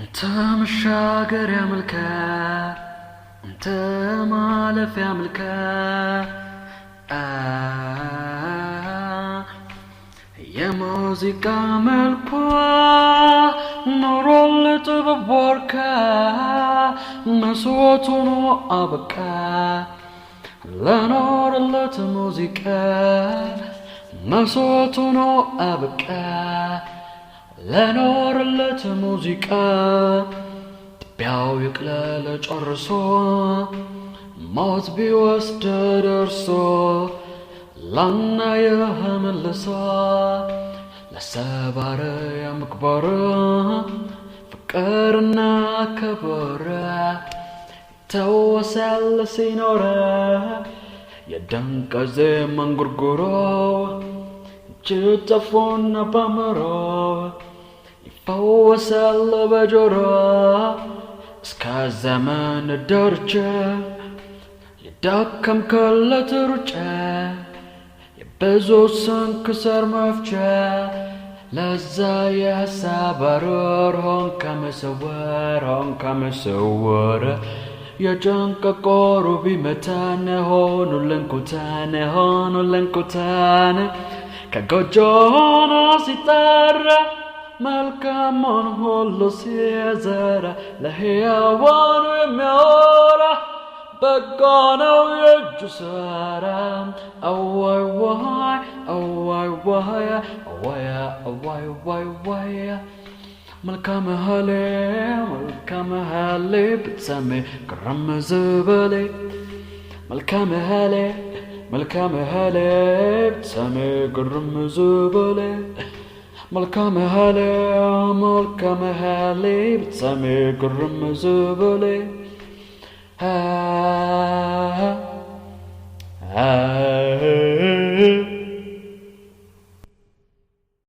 አንተ መሻገሪያ መልካም አንተ ማለፊያ መልካም የሙዚቃ መልኳ ኖሮል ጥበብ ወርካ መስዋዕት ሆኖ አበቃ ለኖረለት ሙዚቃ መስዋዕት ሆኖ አበቃ ለኖረለት ሙዚቃ ጥቢያው ይቅለል ጨርሶ ሞት ቢወስድ ደርሶ ላናየህ መልሶ ለሰባረ የምክበር ፍቅርና ክብር ይተወሳል ሲኖር የድንቅ ዜማን ጉርጉሮ ጭጠፎና ባምሮ ይፈወሳል በጆሮ እስከ ዘመን ዳርቻ የደከምክለት ሩጫ የብዙ ስንክሳር መፍቻ ለዛ የሀሳብ አሮር ሆንክ መሰወር የጭንቅ ቆሩ ቢመታን ሆኑልን ኩታን ከጎጆ ሆኖ ሲጠራ መልካሙን ሁሉ ሲዘራ ለሕያዋኑ የሚያወራ በጎ ነው የእጁ ሥራ አዋይ ዋይ መልካም ሃሌ ብትሰሜ ግርም ዝበሌ መልካም ሃሌ ብትሰሜ ግርም ዝበሌ መልካም ሃሌ ብትሰሜ ግርም ዝበሌ Ah